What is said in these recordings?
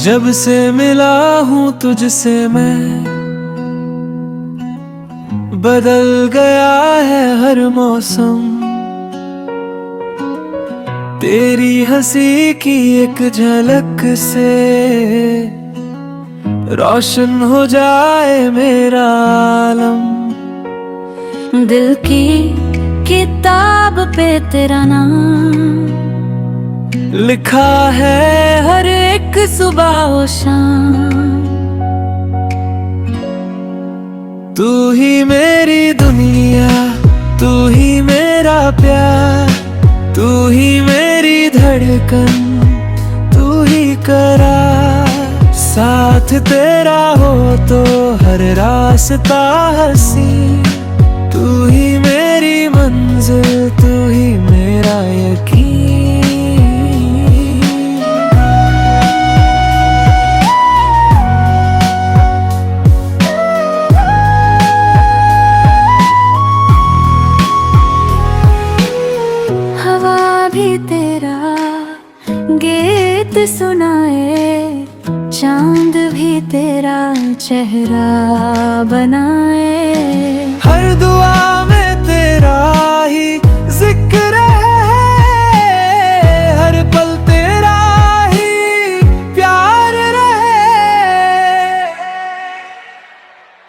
जब से मिला हूँ तुझसे मैं, बदल गया है हर मौसम। तेरी हंसी की एक झलक से रोशन हो जाए मेरा आलम। दिल की किताब पे तेरा नाम लिखा है हर एक सुबह और शाम। तू ही मेरी दुनिया, तू ही मेरा प्यार, तू ही मेरी धड़कन, तू ही करार। साथ तेरा हो तो हर रास्ता हंसी। तू ही मेरी मंजिल, तू ही मेरा यकीन। भी तेरा गीत सुनाए, चांद भी तेरा चेहरा बनाए। हर दुआ में तेरा ही जिक्र है, हर पल तेरा ही प्यार रहे।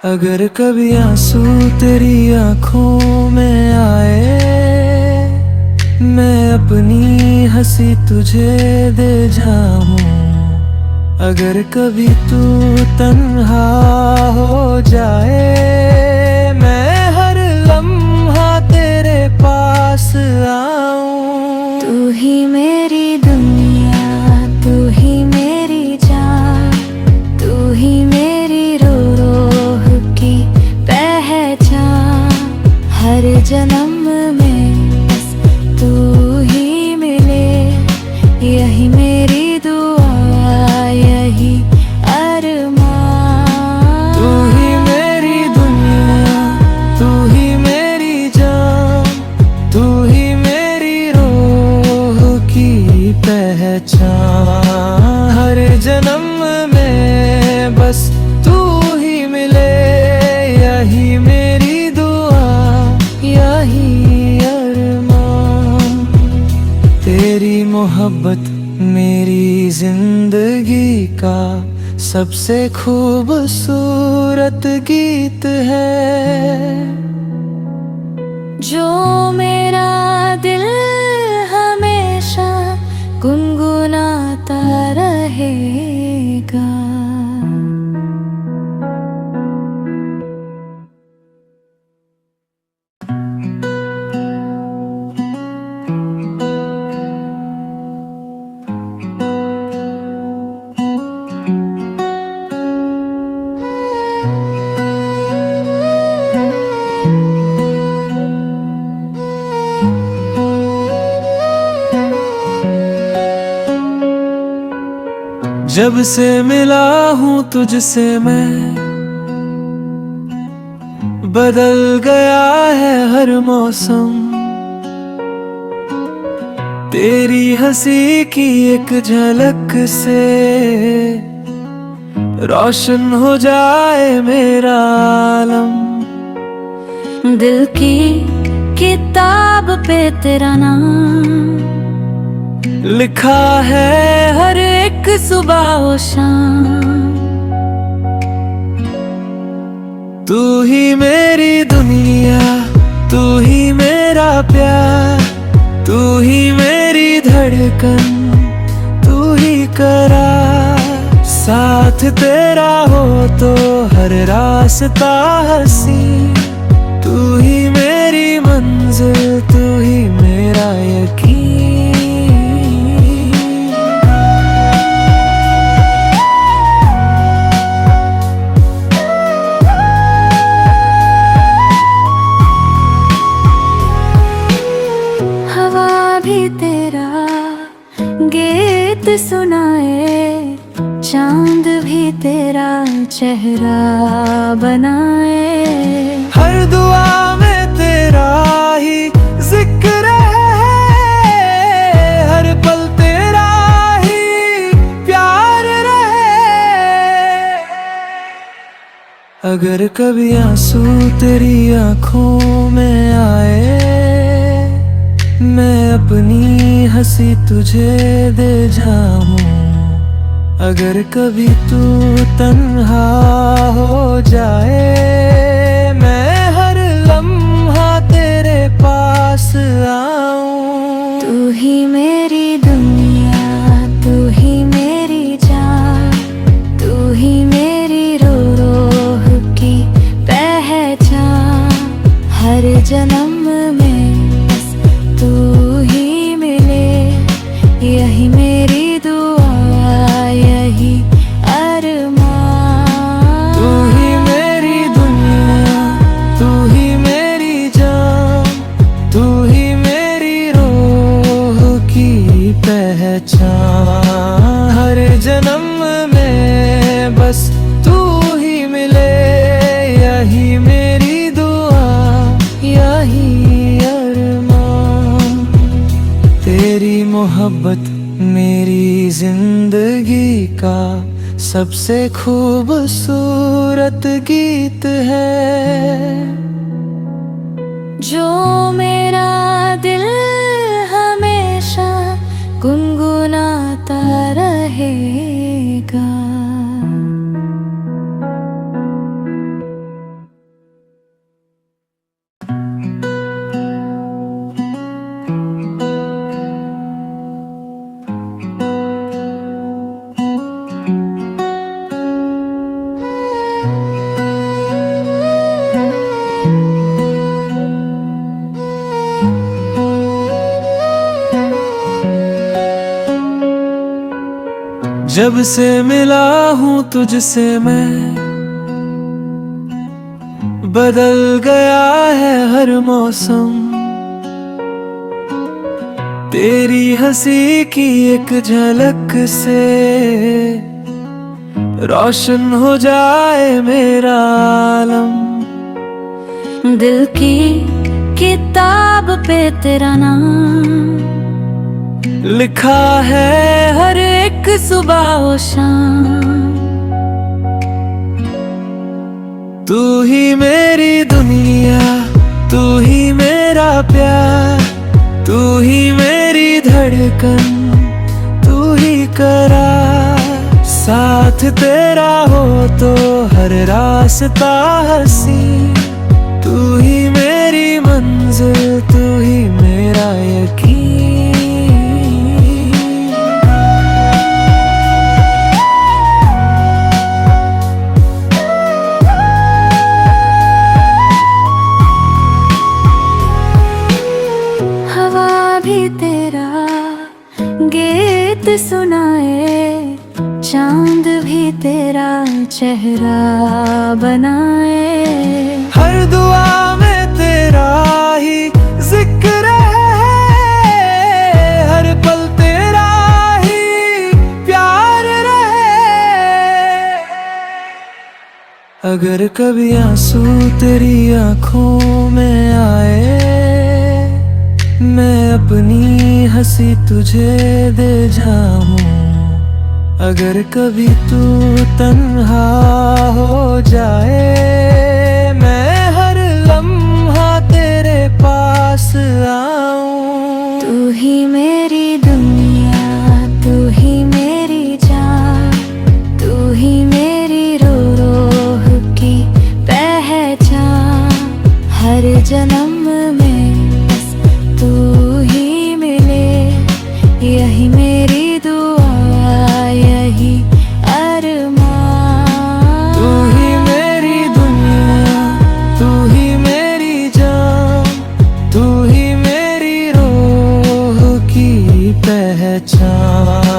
अगर कभी आंसू तेरी आंखों में आए, मैं अपनी हंसी तुझे दे जाऊं। अगर कभी तू तन्हा हो जाए, मैं हर लम्हा तेरे पास आऊं। तू ही मेरी दुनिया, तू ही मेरी जान, तू ही मेरी रूह की पहचान। हर जन्म में तू ही मिले, यही मेरी दुआ, यही अरमान। तू ही मेरी दुनिया, तू ही मेरी जान, तू ही मेरी रूह की पहचान। हर जन्म में बस तू ही मिले, यही मेरी दुआ, यही तेरी मोहब्बत मेरी जिंदगी का सबसे खूबसूरत गीत है, जो मेरा दिल हमेशा गुनगुनाता रहेगा। जब से मिला हूँ तुझसे मैं, बदल गया है हर मौसम। तेरी हंसी की एक झलक से रोशन हो जाए मेरा आलम। दिल की किताब पे तेरा नाम लिखा है हर एक सुबह और शाम। तू ही मेरी दुनिया, तू ही मेरा प्यार, तू ही मेरी धड़कन, तू ही करार। साथ तेरा हो तो हर रास्ता हंसी। तू ही मेरी मंजिल, तू ही मेरा यकीन। भी तेरा गीत सुनाए, चांद भी तेरा चेहरा बनाए। हर दुआ में तेरा ही जिक्र है, हर पल तेरा ही प्यार रहे। अगर कभी आंसू तेरी आंखों में आए, मैं अपनी हंसी तुझे दे जाऊं। अगर कभी तू तन्हा हो जाए, मैं हर लम्हा तेरे पास आऊं। तू ही मेरी दुनिया, तू ही मेरी जान, तू ही मेरी रोह की पहचान। हर जन्म में बस तू ही मिले, यही मेरी दुआ, यही अरमान। तू ही मेरी दुनिया, तू ही मेरी जान, तू ही मेरी रोह की पहचान। हर जन्म में बस तू ही मिले, यही मेरी दुआ, यही अरमान। तेरी मोहब्बत मेरी जिंदगी का सबसे खूबसूरत गीत है, जो मेरा दिल हमेशा गुनगुनाता रहेगा। जब से मिला हूँ तुझसे मैं, बदल गया है हर मौसम। तेरी हंसी की एक झलक से रोशन हो जाए मेरा आलम। दिल की किताब पे तेरा नाम लिखा है हर एक सुबह और शाम। तू ही मेरी दुनिया, तू ही मेरा प्यार, तू ही मेरी धड़कन, तू ही करार। साथ तेरा हो तो हर रास्ता हंसी, तू ही मेरी मंजिल, तू ही मेरा यकीन। भी तेरा गीत सुनाए, चांद भी तेरा चेहरा बनाए। हर दुआ में तेरा ही जिक्र है, हर पल तेरा ही प्यार रहे। अगर कभी आंसू तेरी आंखों में आए, मैं अपनी हंसी तुझे दे जाऊं। अगर कभी तू तन्हा हो जाए, मैं हर लम्हा तेरे पास आऊं। तू ही मेरी दुनिया, तू ही मेरी जान, तू ही मेरी रोह की पहचान। हर जन्म में तू ही मिले, यही मेरी दुआ, यही अरमान। तू ही मेरी दुनिया, तू ही मेरी जान, तू ही मेरी रोह की पहचान।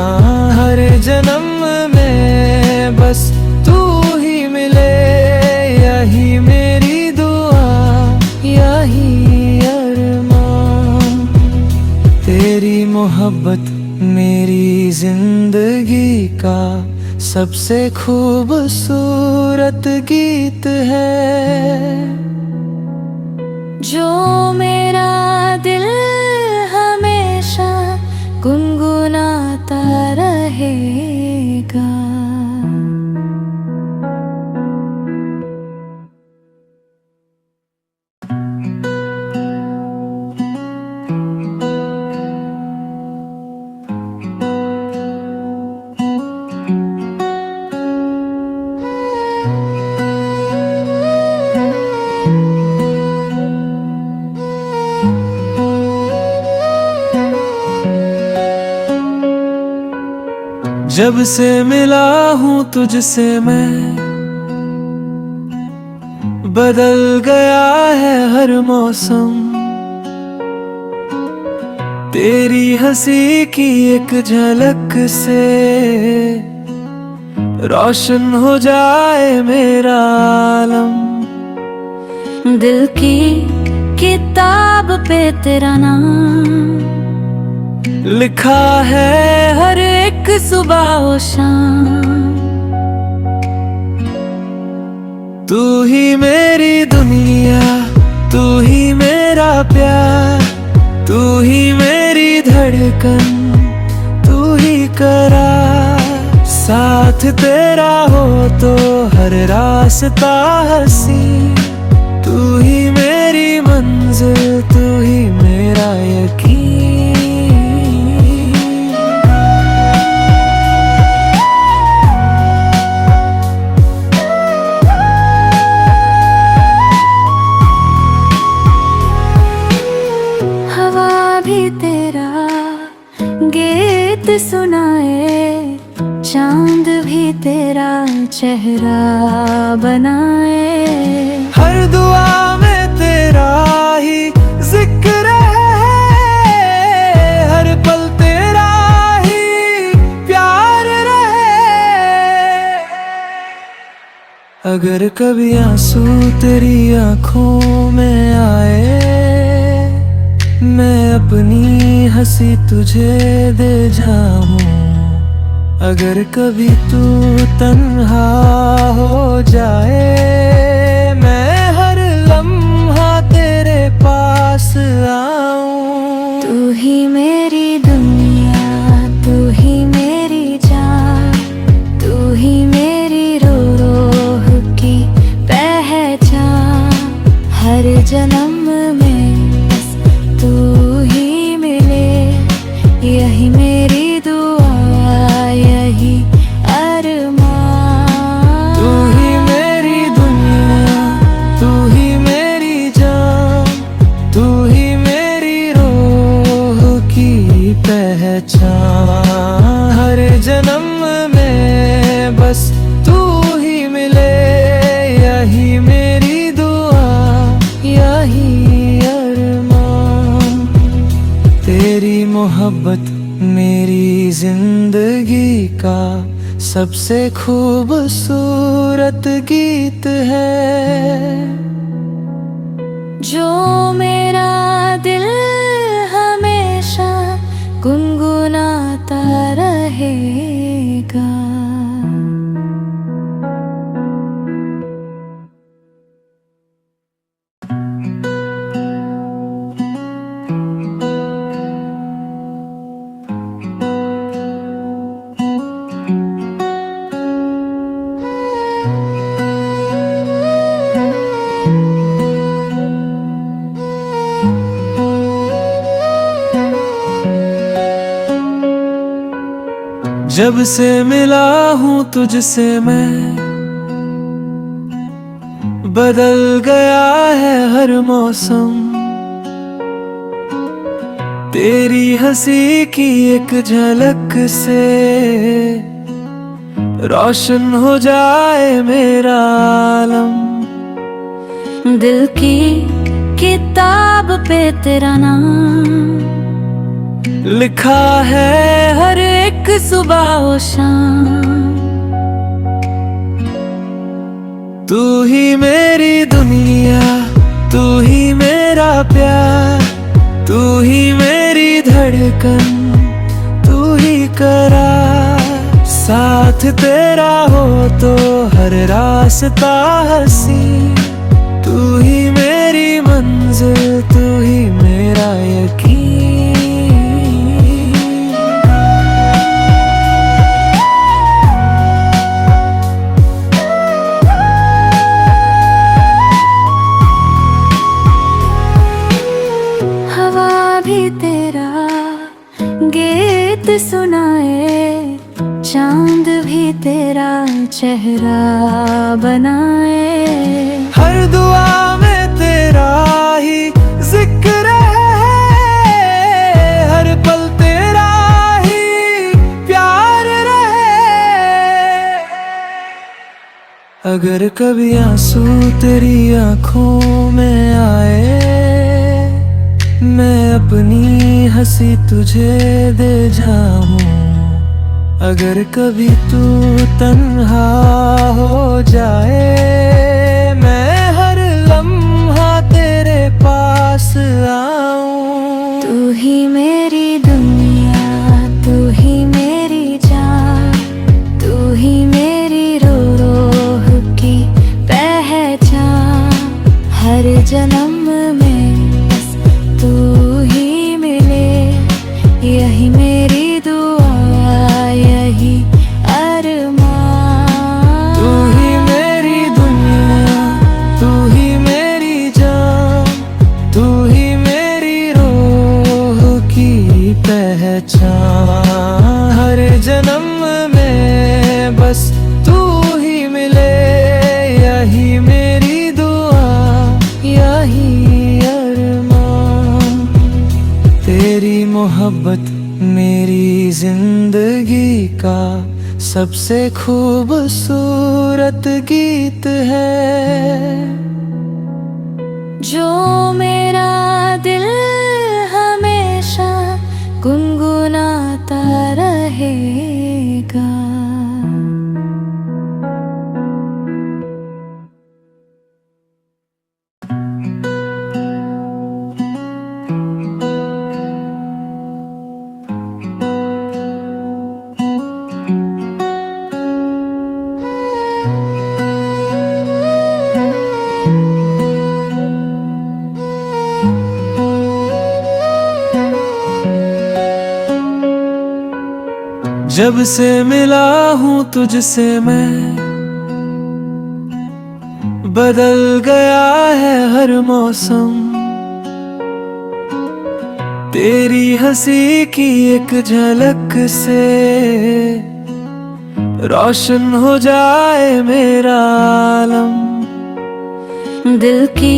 हर जन्म में बस तू ही मिले, यही मेरी दुआ, यही अरमान। तेरी मोहब्बत मेरी जिंदगी का सबसे खूबसूरत गीत है, जो मेरा दिल हमेशा गुनगुनाता रहेगा। जब से मिला हूँ तुझसे मैं, बदल गया है हर मौसम। तेरी हंसी की एक झलक से रोशन हो जाए मेरा आलम। दिल की किताब पे तेरा नाम लिखा है हर एक सुबह और शाम। तू ही मेरी दुनिया, तू ही मेरा प्यार, तू ही मेरी धड़कन, तू ही करार। साथ तेरा हो तो हर रास्ता हंसी। तू ही मेरी मंजिल, तू ही मेरा यकीन। भी तेरा गीत सुनाए, चांद भी तेरा चेहरा बनाए। हर दुआ में तेरा ही जिक्र है, हर पल तेरा ही प्यार रहे। अगर कभी आंसू तेरी आंखों में आए, मैं अपनी हंसी तुझे दे जाऊं। अगर कभी तू तन्हा हो जाए, मैं हर लम्हा तेरे पास आऊं। तू ही मेरी दुनिया, तू ही मेरी जान, तू ही मेरी रूह की पहचान। हर जन्म में तू ही मिले, यही मेरी दुआ, यही अरमान। तू ही मेरी दुनिया, तू ही मेरी जान, तू ही मेरी रूह की पहचान। हर जन्म में बस तू ही मिले, यही मेरी दुआ, यही तेरी मोहब्बत मेरी जिंदगी का सबसे खूबसूरत गीत है, जो मेरा दिल हमेशा गुनगुनाता रहेगा। जब से मिला हूँ तुझसे मैं, बदल गया है हर मौसम। तेरी हंसी की एक झलक से रोशन हो जाए मेरा आलम। दिल की किताब पे तेरा नाम लिखा है हर एक सुबह और शाम। तू ही मेरी दुनिया, तू ही मेरा प्यार, तू ही मेरी धड़कन, तू ही करार। साथ तेरा हो तो हर रास्ता हंसी। तू ही मेरी मंजिल, तू ही मेरा यकीन। भी तेरा गीत सुनाए, चांद भी तेरा चेहरा बनाए। हर दुआ में तेरा ही जिक्र है, अगर कभी आंसू तेरी आंखों में आए, मैं अपनी हंसी तुझे दे जाऊं। अगर कभी तू तन्हा हो जाए, मैं हर लम्हा तेरे पास आऊं। तू ही मेरी दुनिया, तू ही मेरी जान, तू ही मेरी रोह की पहचान। हर जन्म में बस तू ही मिले, यही मेरी दुआ, यही अरमान। तू ही मेरी दुनिया, तू ही मेरी जान, तू ही मेरी रोह की पहचान। हर जन्म में बस तू ही मिले, यही मेरी दुआ, यही अरमान। तेरी मोहब्बत मेरी जिंदगी का सबसे खूबसूरत गीत है, जो मेरा दिल हमेशा गुनगुनाता रहेगा। जब से मिला हूँ तुझसे मैं, बदल गया है हर मौसम। तेरी हंसी की एक झलक से रोशन हो जाए मेरा आलम। दिल की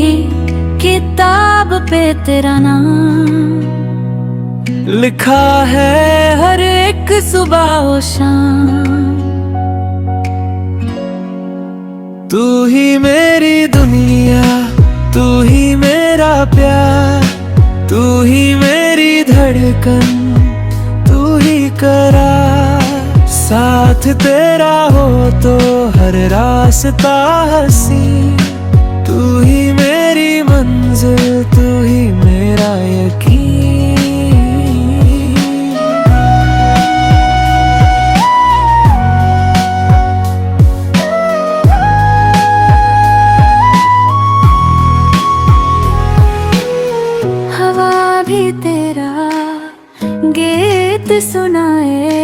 किताब पे तेरा नाम लिखा है हर एक सुबह और शाम। तू ही मेरी दुनिया, तू ही मेरा प्यार, तू ही मेरी धड़कन, तू ही करार। साथ तेरा हो तो हर रास्ता हंसी, तू ही मेरी मंजिल, तू ही मेरा यकीन। भी तेरा गीत सुनाए,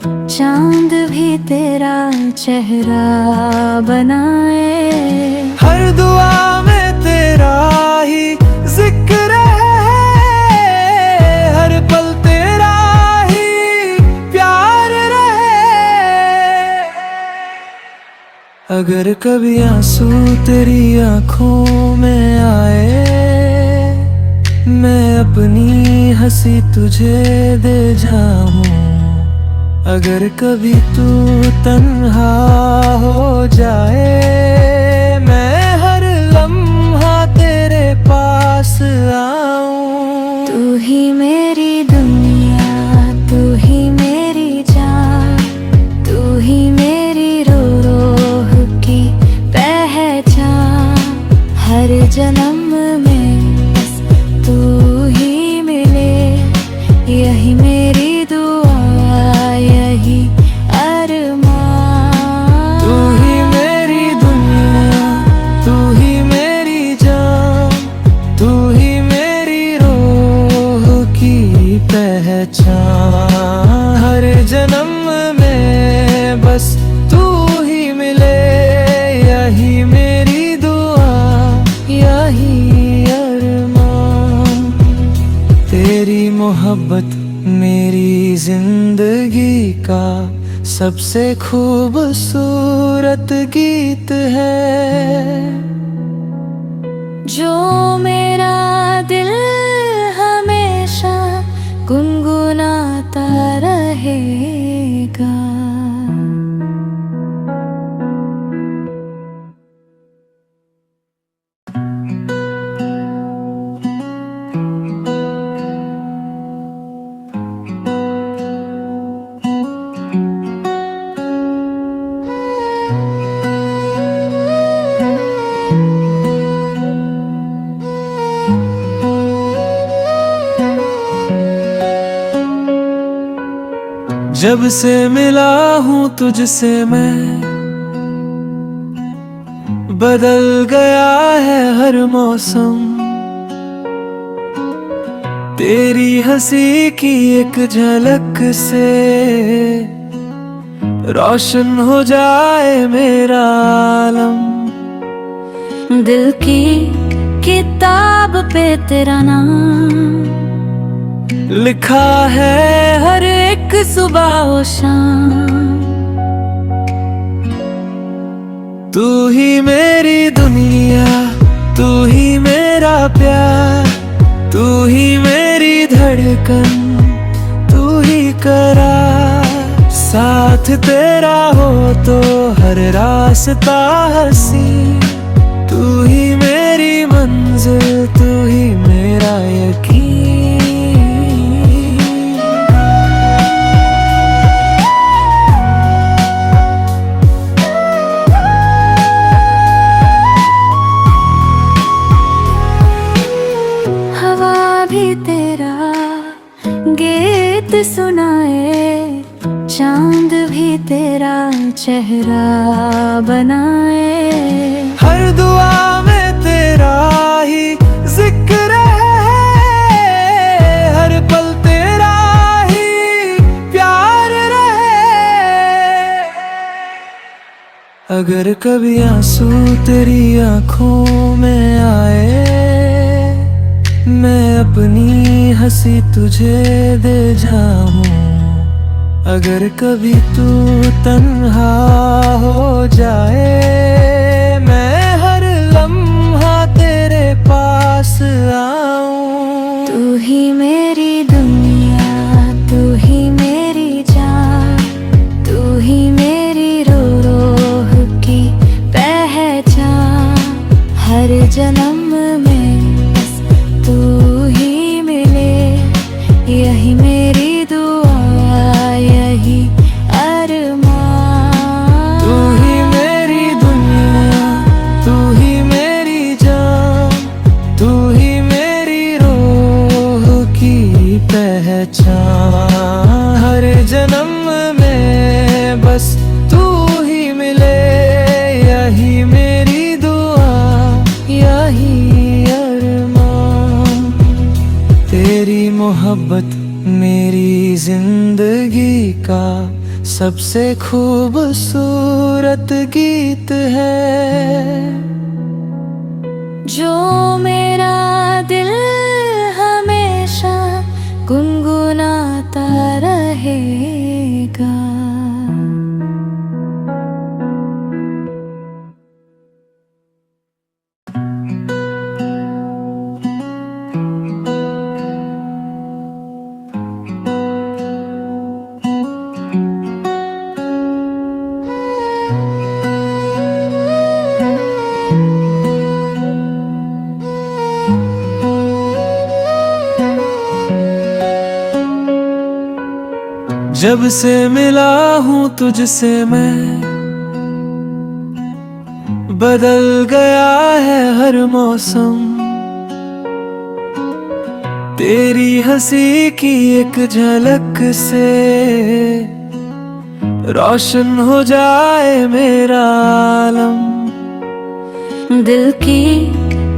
चांद भी तेरा चेहरा बनाए। हर दुआ में तेरा ही जिक्र है, हर पल तेरा ही प्यार रहे। अगर कभी आंसू तेरी आंखों में आए, मैं अपनी हंसी तुझे दे जाऊं। अगर कभी तू तन्हा हो जाए, मैं हर लम्हा तेरे पास आऊं। तू ही मेरी दुनिया, तू ही मेरी जान, तू ही मेरी रोह की पहचान। हर जन्म में तू ही मिले, यही मेरी दुआ, यही अरमान। तू ही मेरी दुनिया, तू ही मेरी जान, तू ही मेरी रोह की पहचान। हर जन्म में बस तू ही मिले, यही मेरी दुआ, यही तेरी मोहब्बत मेरी जिंदगी का सबसे खूबसूरत गीत है, जो मेरा दिल हमेशा गुनगुनाता रहेगा। जब से मिला हूँ तुझसे मैं, बदल गया है हर मौसम। तेरी हंसी की एक झलक से रोशन हो जाए मेरा आलम। दिल की किताब पे तेरा नाम लिखा है हर एक सुबह और शाम। तू ही मेरी दुनिया, तू ही मेरा प्यार, तू ही मेरी धड़कन, तू ही करार। साथ तेरा हो तो हर रास्ता हंसी, तू ही मेरी मंजिल, तू ही मेरा यकीन। भी तेरा गीत सुनाए, चांद भी तेरा चेहरा बनाए। हर दुआ में तेरा ही जिक्र है, हर पल तेरा ही प्यार रहे। अगर कभी आंसू तेरी आंखों में आए, मैं अपनी हंसी तुझे दे जाऊं। अगर कभी तू तन्हा हो जाए, मैं हर लम्हा तेरे पास आऊं। तू ही मेरी दुनिया, तू ही मेरी जान, तू ही मेरी रोह की पहचान। हर जन्म में तू ही मिले, यही मेरी दुआ, यही अरमान। तू ही मेरी दुनिया, तू ही मेरी जान, तू ही मेरी रोह की पहचान। हर जन्म में बस तू ही मिले, यही मेरी दुआ, यही तेरी मोहब्बत मेरी जिंदगी का सबसे खूबसूरत गीत है, जो मेरा दिल हमेशा गुनगुनाता रहेगा। जब से मिला हूँ तुझसे मैं, बदल गया है हर मौसम। तेरी हंसी की एक झलक से रोशन हो जाए मेरा आलम। दिल की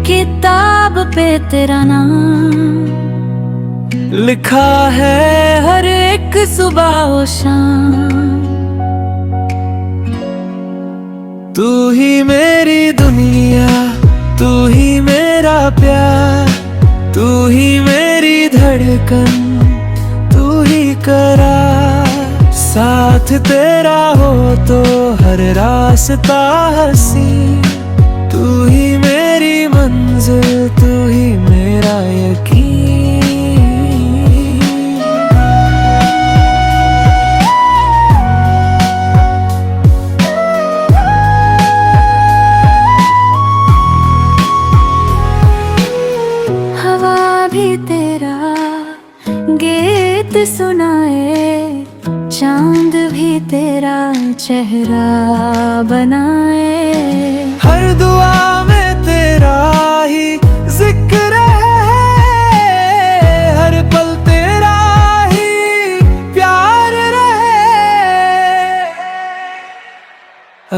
किताब पे तेरा नाम लिखा है हर एक सुबह और शाम। तू ही मेरी दुनिया, तू ही मेरा प्यार, तू ही मेरी धड़कन, तू ही करार। साथ तेरा हो तो हर रास्ता हंसी, तू ही मेरी मंजिल, तू ही मेरा यकीन। भी तेरा गीत सुनाए, चांद भी तेरा चेहरा बनाए। हर दुआ में तेरा ही जिक्र है, हर पल तेरा ही प्यार रहे।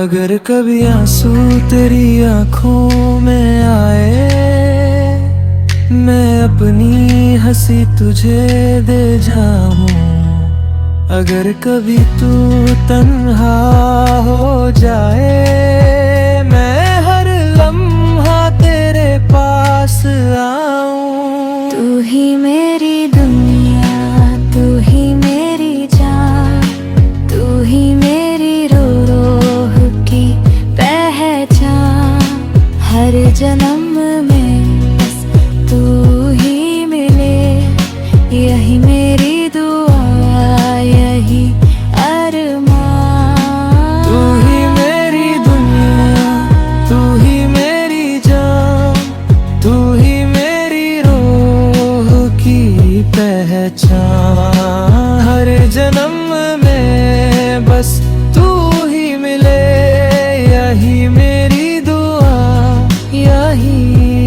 अगर कभी आंसू तेरी आंखों में आए, मैं अपनी हंसी तुझे दे जाऊं। अगर कभी तू तन्हा हो जाए, मैं हर लम्हा तेरे पास आऊं। तू ही मेरी दुनिया, तू ही मेरी जान, तू ही मेरी रोह की पहचान। हर जन्म में बस तू ही मिले, यही मेरी दुआ, यही अरमान। तू ही मेरी दुनिया, तू ही मेरी जान, तू ही मेरी रोह की पहचान। हर जन्म में बस तू ही मिले, यही मेरी दुआ, यही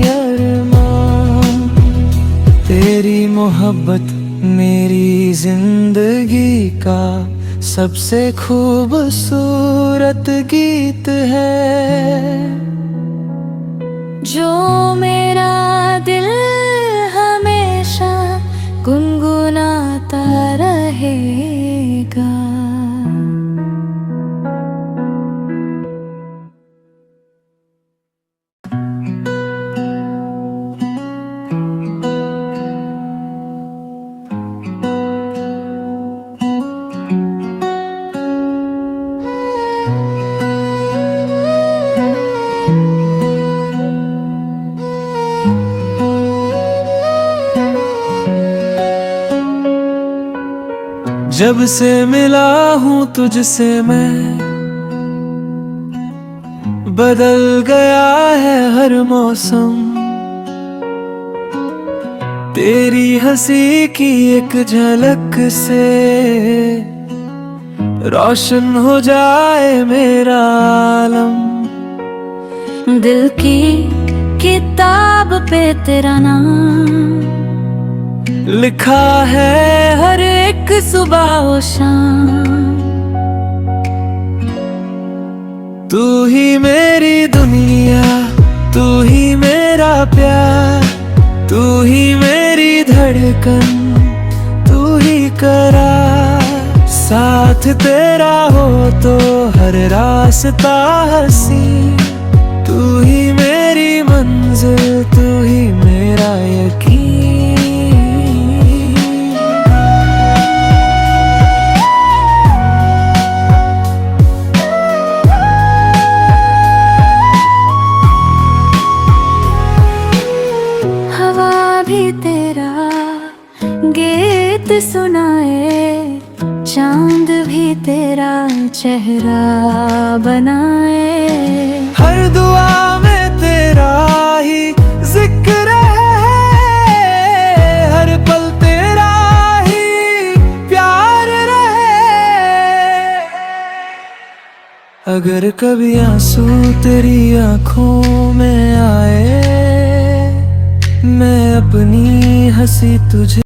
अरमान। तेरी मोहब्बत मेरी जिंदगी का सबसे खूबसूरत गीत है, जो मेरा दिल हमेशा गुनगुनाता रहेगा। जब से मिला हूँ तुझसे मैं, बदल गया है हर मौसम। तेरी हंसी की एक झलक से रोशन हो जाए मेरा आलम। दिल की किताब पे तेरा नाम लिखा है हर एक सुबह और शाम। तू ही मेरी दुनिया, तू ही मेरा प्यार, तू ही मेरी धड़कन, तू ही करार। साथ तेरा हो तो हर रास्ता हंसी, तू ही मेरी मंजिल, तू ही मेरा यकीन। भी तेरा गीत सुनाए, चांद भी तेरा चेहरा बनाए। हर दुआ में तेरा ही जिक्र है, हर पल तेरा ही प्यार रहे। अगर कभी आंसू तेरी आंखों में आए, मैं अपनी हंसी तुझे